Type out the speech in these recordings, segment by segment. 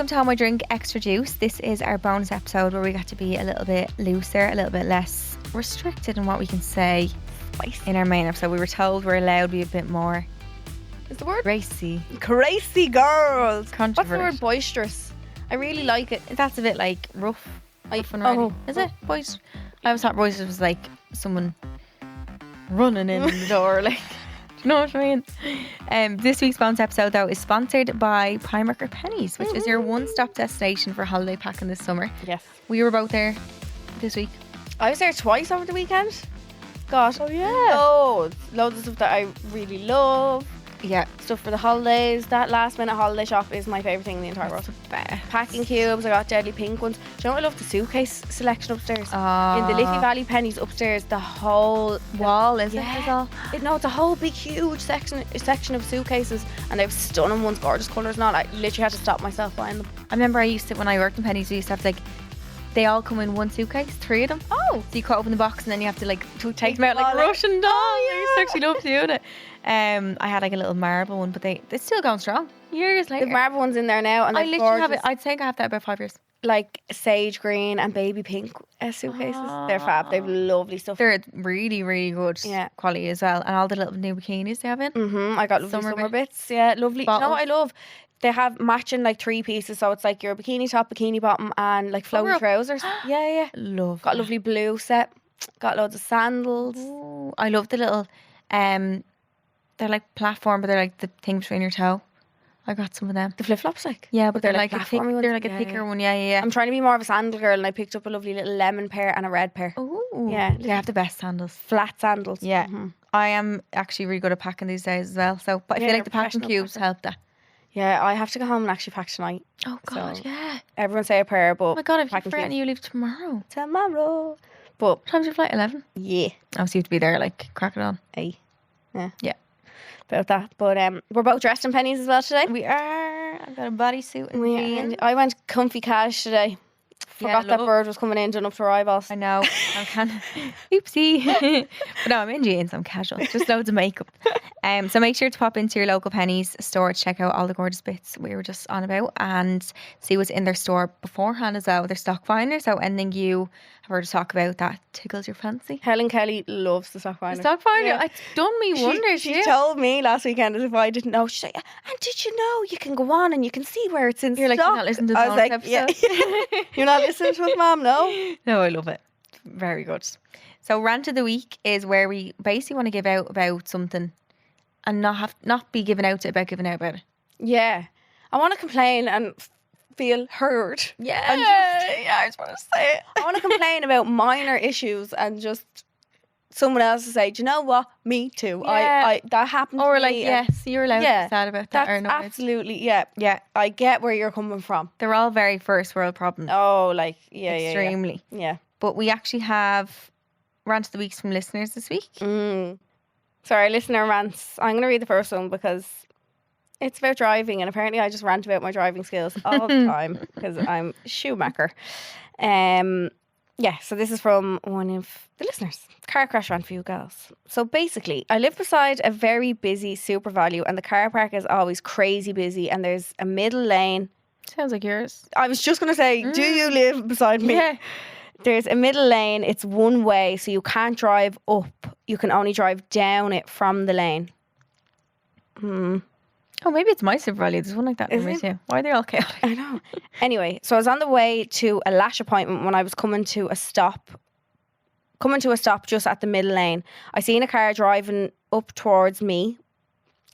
welcome to How My Drink Extra Juice. This is our bonus episode where we got to be a little bit looser, a little bit less restricted in what we can say in our main episode. We were told we're allowed to be a bit more... Is the word? Racy. Crazy girls. Controversial. What's the word? Boisterous. I really like it. That's a bit like rough and ready. Is it? Boisterous? I always thought boisterous was like someone running in the door, like... Do you know what I mean? This week's bonus episode, though, is sponsored by Primark or Pennies, which is your one-stop destination for holiday packing this summer. Yes. We were both there this week. I was there twice over the weekend. Gosh. Oh, yeah. Loads of stuff that I really love. Yeah. Stuff for the holidays. That last minute holiday shop is my favourite thing in the entire world. Packing cubes. I got deadly pink ones. Do you know what I love? The suitcase selection upstairs. In the Liffey Valley Pennies upstairs, the whole wall, is it? No, it's a whole big huge section of suitcases, and they have stunning ones, gorgeous colours and all. I literally had to stop myself buying them. I remember when I worked in Pennies, we used to have they all come in one suitcase, 3 of them. Oh. So you cut open the box and then you have to take them out like Russian dolls. I used to actually love doing it. I had a little marble one, but it's still going strong. Years later. The marble one's in there now, and I literally have it. I'd say I have that about 5 years. Like sage green and baby pink suitcases. They're fab. They've lovely stuff. They're really, really good quality as well. And all the little new bikinis they have in. I got lovely summer bits. Yeah, lovely. Bottles. You know what I love? They have matching 3 pieces, so it's like your bikini top, bikini bottom, and flowy trousers. Yeah. Love. Got a lovely blue set. Got loads of sandals. Ooh, I love the little they're like platform, but they're like the thing between your toe. I got some of them. The flip flops, yeah, but they're like a thicker one. Yeah. I'm trying to be more of a sandal girl, and I picked up a lovely little lemon pair and a red pair. Oh, yeah, they have the best sandals. Flat sandals. Yeah, I am actually really good at packing these days as well. So, but I feel like the packing cubes help that. Yeah, I have to go home and actually pack tonight. Oh God, so yeah. Everyone say a prayer, but oh my God, if you forget and you leave tomorrow. But what time's your flight? 11. Yeah. Obviously, you have to be there, crack it on. Hey. Yeah. About that, but we're both dressed in Pennies as well today. We are. I've got a bodysuit and I went comfy cash today. Forgot that bird was coming in, done up to her eyeballs. I know. I kind of oopsie. But no, I'm in jeans. I'm casual. Just loads of makeup. So make sure to pop into your local Pennies store to check out all the gorgeous bits we were just on about and see what's in their store beforehand as well. Their stock finder. So anything you have heard us talk about that tickles your fancy. Helen Kelly loves the stock finder. The stock finder? Yeah. It's done me wonders. She told me last weekend as if I didn't know. She's like, and did you know you can go on and you can see where it's in You're stock? Like, you're not listening to the episode. Yeah. You're not listening to us, Mom, no? No, I love it. Very good. So rant of the week is where we basically want to give out about something and not be given out about giving out about it. Yeah. I want to complain and feel heard. Yeah. I just want to say it. I want to complain about minor issues and just someone else to say, do you know what? Me too. Yeah. I that happened or to like, me. yes, you're allowed to be sad about that. That's absolutely, yeah. I get where you're coming from. They're all very first world problems. Oh, yeah. Extremely. Yeah. But we actually have rant of the weeks from listeners this week. Sorry, listener rants. I'm going to read the first one because it's about driving, and apparently I just rant about my driving skills all the time because I'm a Schumacher. So this is from one of the listeners. Car crash rant for you girls. So basically, I live beside a very busy Super Value, and the car park is always crazy busy, and there's a middle lane. Sounds like yours. I was just going to say, do you live beside me? Yeah. There's a middle lane. It's one way, so you can't drive up. You can only drive down it from the lane. Oh, maybe it's my Super Value. There's one like that in me too. Why are they all chaotic? I know. Anyway, so I was on the way to a lash appointment when I was coming to a stop just at the middle lane. I seen a car driving up towards me,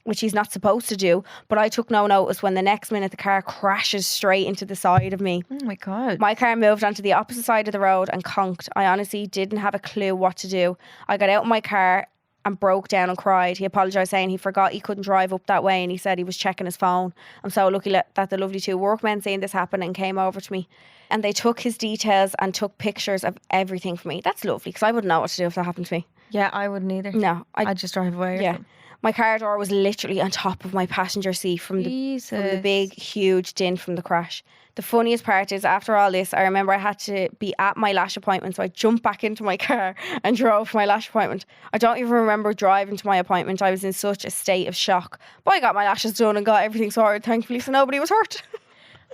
which he's not supposed to do, but I took no notice when the next minute the car crashes straight into the side of me. Oh my God. My car moved onto the opposite side of the road and conked. I honestly didn't have a clue what to do. I got out of my car and broke down and cried. He apologised, saying he forgot he couldn't drive up that way, and he said he was checking his phone. I'm so lucky that the lovely 2 workmen seen this happen and came over to me, and they took his details and took pictures of everything for me. That's lovely, because I wouldn't know what to do if that happened to me. Yeah, I wouldn't either. No, I'd just drive away. Yeah. My car door was literally on top of my passenger seat from the big, huge dint from the crash. The funniest part is, after all this, I remember I had to be at my lash appointment, so I jumped back into my car and drove to my lash appointment. I don't even remember driving to my appointment. I was in such a state of shock. But I got my lashes done and got everything sorted, thankfully, so nobody was hurt.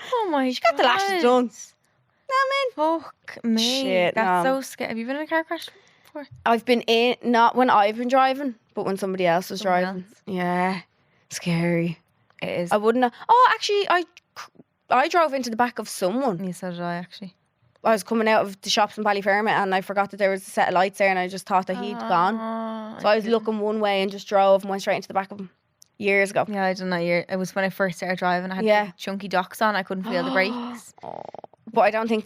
Oh my god. She got the lashes done. Fuck me. Shit, That's no. so scary. Have you been in a car crash before? I've been in, not when I've been driving, but when somebody else was Someone driving. else. Yeah, scary. It is. I wouldn't have. Oh, actually, I drove into the back of someone. Yeah, so did I actually. I was coming out of the shops in Ballyfermot and I forgot that there was a set of lights there and I just thought that he'd gone. So I was looking one way and just drove and went straight into the back of him years ago. Yeah, I done that year. It was when I first started driving. I had big chunky docks on. I couldn't feel the brakes. But I don't think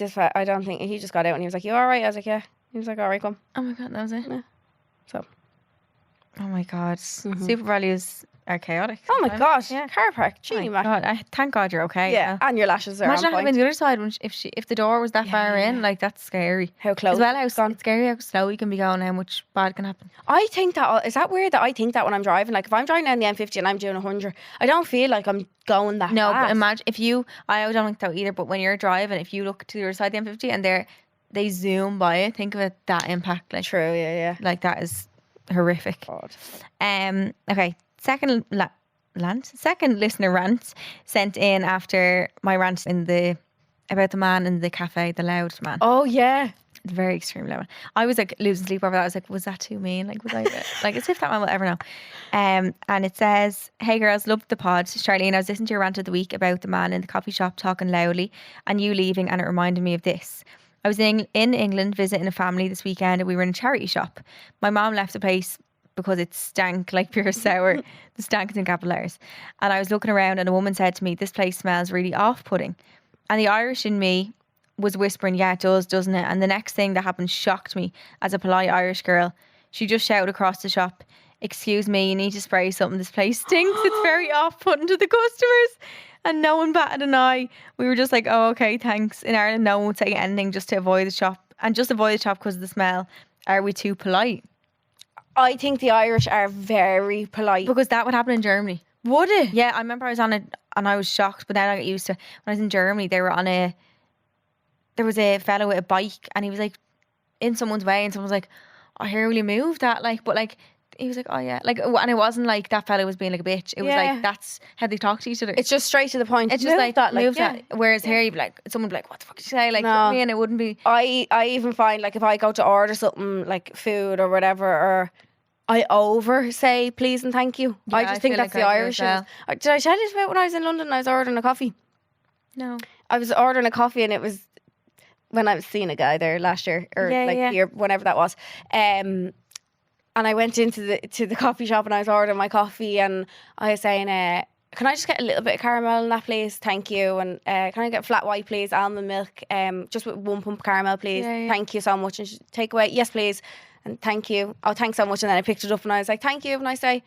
he just got out and he was like, "You all right?" I was like, "Yeah." He was like, "All right, come." Oh my god, that was it. Yeah. So. Oh my god, super values are chaotic. Oh my sometimes. gosh, Yeah. car park, Oh Genie my Mac. god, thank God you're okay. Yeah, and your lashes are Imagine on having point. the other side when if the door was that far in, like that's scary. How close? As well, it's how gone. it's scary how slow you can be going, how much bad can happen. I think that is that weird that I think that when I'm driving, like if I'm driving down the M50 and I'm doing 100, I don't feel like I'm going that No, fast. but imagine if I don't think that either. But when you're driving, if you look to the other side of the M50 and they zoom by it, think of it, that impact. Like True, yeah. like that is horrific. God. Okay. Second listener rant sent in after my rant about the man in the cafe, the loud man. Oh yeah. The very extreme loud man. I was like losing sleep over that. I was like, was that too mean? Like, was I like as if that man will ever know? And it says, "Hey girls, loved the pod. Charlene, I was listening to your rant of the week about the man in the coffee shop talking loudly and you leaving, and it reminded me of this. I was in England visiting a family this weekend and we were in a charity shop. My mom left the place because it stank like pure sour. The stank is in capital letters. And I was looking around and a woman said to me, this place smells really off-putting. And the Irish in me was whispering, yeah, it does, doesn't it? And the next thing that happened shocked me as a polite Irish girl. She just shouted across the shop, excuse me, you need to spray something. This place stinks. It's very off-putting to the customers. And no one batted an eye. We were just like, oh, okay, thanks. In Ireland, no one would say anything just to avoid the shop. And just avoid the shop because of the smell. Are we too polite? I think the Irish are very polite. Because that would happen in Germany. Would it? Yeah, I remember I was on it and I was shocked, but then I got used to it. When I was in Germany, there was a fellow with a bike and he was like in someone's way and someone was like, oh, here, will you move that? Like, but like, he was like, oh yeah. Like, and it wasn't like that fellow was being like a bitch. It was like, that's how they talk to each other. It's just straight to the point. It's just Move like, that, move yeah. that. Whereas here, you'd be like, someone would be like, what the fuck did you say? Like, No. you know what I mean? It wouldn't be. I even find like if I go to order something like food or whatever, or I over say please and thank you. Yeah, I just I think feel that's like the I do Irish. as well. Did I tell you about when I was in London? I was ordering a coffee. No. I was ordering a coffee and it was when I was seeing a guy there last year or year, whenever that was. And I went into the coffee shop and I was ordering my coffee and I was saying, can I just get a little bit of caramel in that, please? Thank you. And can I get flat white, please? Almond milk, just with 1 pump caramel, please. Yeah. Thank you so much. And she, take away, yes, please. And thank you. Oh, thanks so much. And then I picked it up and I was like, thank you. Have a nice day.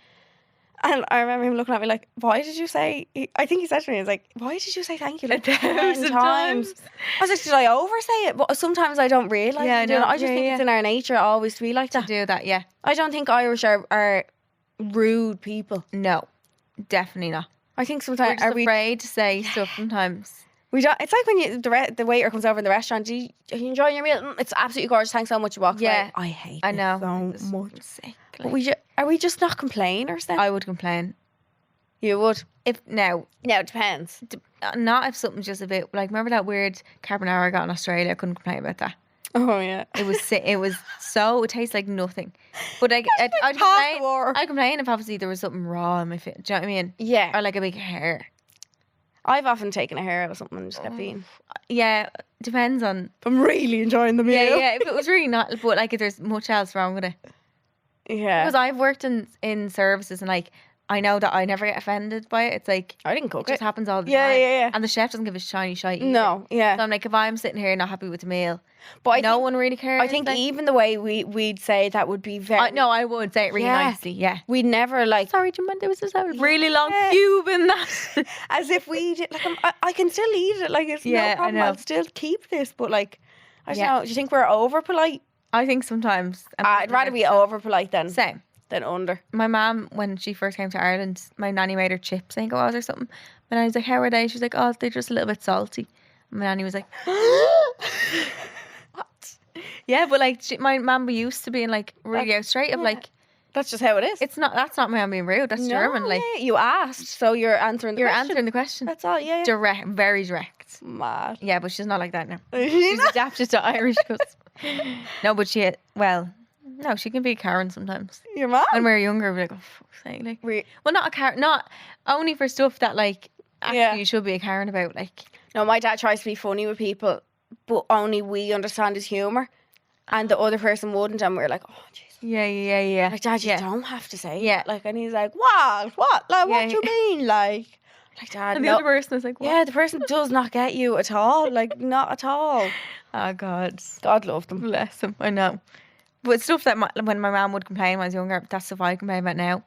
And I remember him looking at me like, why did you say, I think he said to me, he was like, why did you say thank you like 1,000 times? I was like, did I oversay it? But sometimes I don't realise. Yeah, I just think it's in our nature always to be like To that. do that, yeah. I don't think Irish are rude people. No, definitely not. I think We're sometimes just afraid to say stuff sometimes. we don't. It's like when the waiter comes over in the restaurant. Are you enjoying your meal? It's absolutely gorgeous. Thanks so much. You walk Yeah. away. I hate. I know. it It's so much. sick. But are we just not complainers then? I would complain. You would. If now, No, it depends. not if something's just a bit like, remember that weird carbonara I got in Australia? I couldn't complain about that. Oh yeah. It tastes like nothing. But like, I'd past the complain. war. I'd complain if obviously there was something raw in my food. Do you know what I mean? Yeah. Or like a big hair. I've often taken a hair out of something and just kept eating. Yeah, depends on. I'm really enjoying the meal. Yeah. If it was really not, but like if there's much else wrong with it. Yeah. Because I've worked in services and like, I know that I never get offended by it. It's like, I didn't it cook just it. happens all the Yeah, time. yeah. And the chef doesn't give a shiny shite. either. No, yeah. So I'm like, if I'm sitting here not happy with the meal, But no one really cares. I think like, even the way we'd say that would be very. no, I would say it really Yeah. nicely. Yeah. We'd never like Sorry, do you mind? There was this really long cube in that. as if we did. Like I can still eat it. Like it's Yeah, I no problem. know. I'll still keep this. But like, I don't Yeah. know. Do you think we're over polite? I think sometimes. I'd rather be over polite than Same. under. My mum, when she first came to Ireland, my nanny made her chips, I think it was, or something. My nanny was like, how are they? She was like, oh, they're just a little bit salty. And my nanny was like, what? Yeah, but like my mum used to being like really out straight of like, That's just how it is. It's not. That's not me. I'm being rude. That's German. Like yeah, you asked, so you're answering the you're question. answering the question. That's all. Yeah. Direct, very direct. Mad. Yeah, but she's not like that now. She's She's adapted to Irish. No, but she. Well, no, she can be a Karen sometimes. Your mom? When we were younger, we're like, oh, fuck's sake, like. Well, not a Karen. Not only for stuff that like actually you should be a Karen about. Like, no, my dad tries to be funny with people, but only we understand his humour, and the other person wouldn't, and we're like, oh, jeez. Yeah. Like, Dad, you don't have to say it. Like, and he's like, what? Like, what do you mean? Like, Dad, and the other person is like, what? Yeah, the person does not get you at all. Like, not at all. Oh, God. God love them. Bless them. I know. But stuff that when my mum would complain when I was younger, that's stuff I complain about now.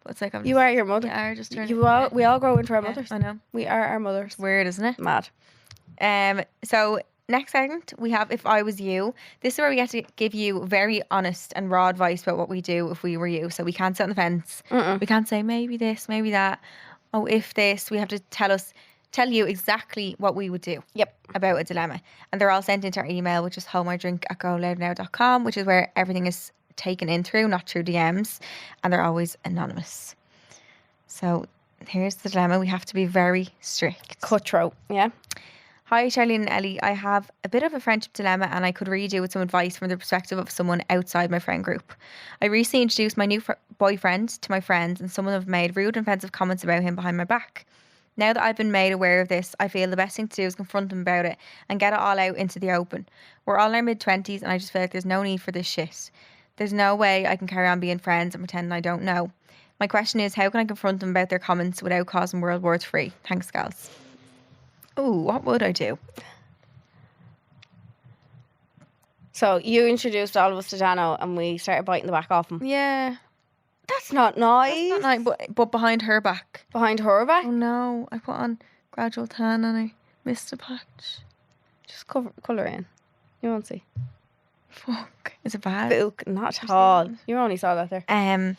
But it's like, you are your mother. Yeah, just we all grow into our mothers. I know. We are our mothers. It's weird, isn't it? Mad. So next segment, we have If I Was You. This is where we get to give you very honest and raw advice about what we do if we were you. So we can't sit on the fence. We can't say maybe this, maybe that. Oh, if this. We have to tell you exactly what we would do. Yep. About a dilemma. And they're all sent into our email, which is homeidrink@goloudnow.com, which is where everything is taken in through, not through DMs. And they're always anonymous. So here's the dilemma. We have to be very strict. Cutthroat. Yeah. Hi, Charleen and Ellie. I have a bit of a friendship dilemma and I could really do with some advice from the perspective of someone outside my friend group. I recently introduced my new boyfriend to my friends and some of them have made rude and offensive comments about him behind my back. Now that I've been made aware of this, I feel the best thing to do is confront them about it and get it all out into the open. We're all in our mid-20s and I just feel like there's no need for this shit. There's no way I can carry on being friends and pretend I don't know. My question is, how can I confront them about their comments without causing World War III? Thanks, gals. Ooh, what would I do? So you introduced all of us to Dano and we started biting the back off him. Yeah. That's not nice. That's not nice, but behind her back. Behind her back? Oh no, I put on gradual tan and I missed a patch. Just colour in. You won't see. Fuck. Is it bad? Book, not at all. You only saw that there. You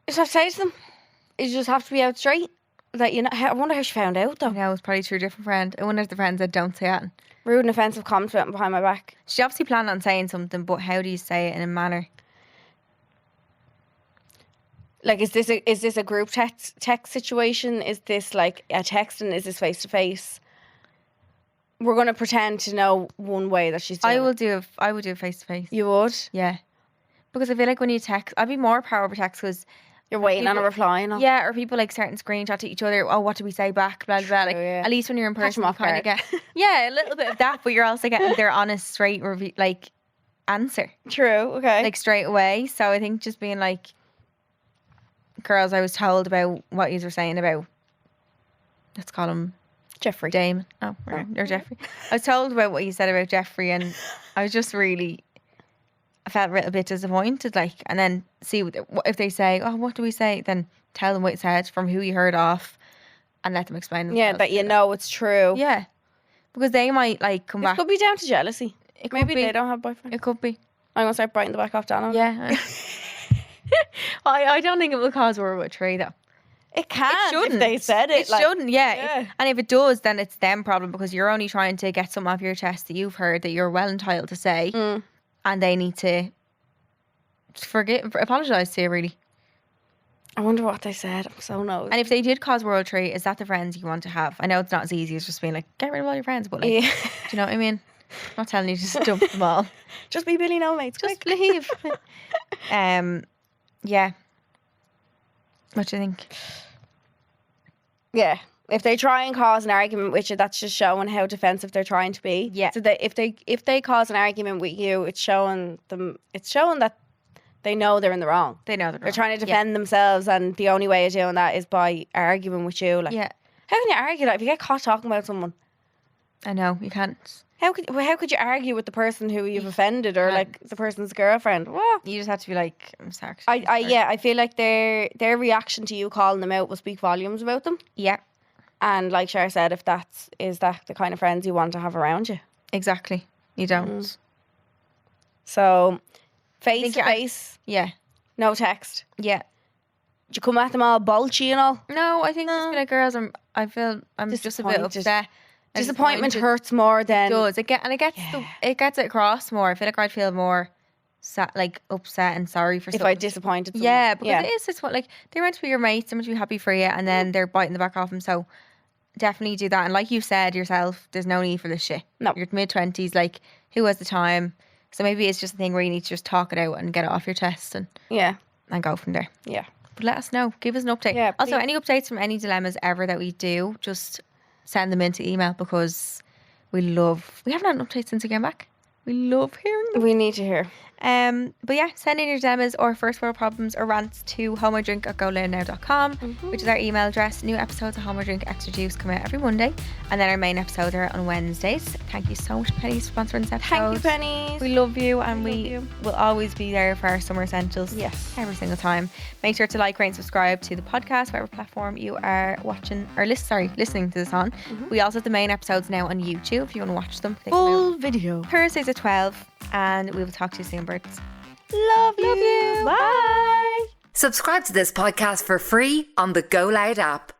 just have to say to them. You just have to be out straight. That I wonder how she found out though. No, it's probably through a different friend. I wonder if the friend said don't say it. Rude and offensive comments behind my back. She obviously planned on saying something, but how do you say it in a manner? Like, is this a group text situation? Is this like a text and is this face to face? We're gonna pretend to know one way that she's doing. I would do face to face. You would? Yeah, because I feel like when you text, I'd be more power over text because you're waiting on a reply. Yeah, or people like starting to screenshot to each other. Oh, what do we say back? Blah blah blah. Like at least when you're in person, you kind of get a little bit of that, but you're also getting their honest, straight review, like answer. True. Okay. Like straight away. So I think just being like, girls, I was told about what you were saying about. Let's call him Jeffrey. Damon. Oh, or Jeffrey. I was told about what you said about Jeffrey, and I was just really. I felt a little bit disappointed, like, and then see if they say, "Oh, what do we say?" Then tell them what you said from who you heard off, and let them explain themselves. Yeah, that you know it's true. Yeah, because they might like come back. It could be down to jealousy. Maybe they don't have a boyfriend. It could be. I'm gonna start biting the back off Dano. Yeah. I don't think it will cause World War III though. It can. It shouldn't. If they said it. It shouldn't. Yeah. And if it does, then it's them problem because you're only trying to get something off your chest that you've heard that you're well entitled to say. And they need to apologise to you, really. I wonder what they said. I'm so nosy. And if they did cause World War III, is that the friends you want to have? I know it's not as easy as just being like, get rid of all your friends, but like, do you know what I mean? I'm not telling you to just dump them all. Just be Billy no mates. Just leave. Yeah. What do you think? Yeah. If they try and cause an argument with you, that's just showing how defensive they're trying to be. Yeah. So that if they cause an argument with you, it's showing that they know they're in the wrong. They know they're trying to defend themselves, and the only way of doing that is by arguing with you. Like, how can you argue that if you get caught talking about someone? I know you can't. How could you argue with the person who you've offended or like the person's girlfriend? What? You just have to be like, I'm sorry. I feel like their reaction to you calling them out will speak volumes about them. Yeah. And like Cher said, if is that the kind of friends you want to have around you? Exactly. You don't. So, face to face. Yeah. No text. Yeah. Did you come at them all bolchy and all? No, I think just be like, girls, I feel I'm just a bit upset. Disappointment hurts more than it does. It gets it across more. I feel like I'd feel more upset and sorry for If stuff. I disappointed someone. Yeah, because it is just what, like, they're meant to be your mates, they're meant to be happy for you, and then they're biting the back off them. So definitely do that. And like you said yourself, there's no need for this shit. No. You're mid-20s, like, who has the time? So maybe it's just a thing where you need to just talk it out and get it off your chest and go from there. Yeah. But let us know. Give us an update. Yeah, also, please. any updates from any dilemmas ever that we do, just send them into email, because we haven't had an update since we came back. We love hearing them. We need to hear. But yeah, send in your dilemmas or first world problems or rants to homeordrink@goloudnow.com, which is our email address. New episodes of Home or Drink Extra Juice come out every Monday, and then our main episodes are on Wednesdays. Thank you so much, Penny, for sponsoring this episode. Thank you, Penny. We love you, and we will always be there for our summer essentials. Yes. Every single time. Make sure to like, rate, and subscribe to the podcast, whatever platform you are listening to this on. We also have the main episodes now on YouTube if you want to watch them. They come Full out video. Thursdays at 12, and we will talk to you soon, birds. Love you. Bye. Subscribe to this podcast for free on the GoLoud app.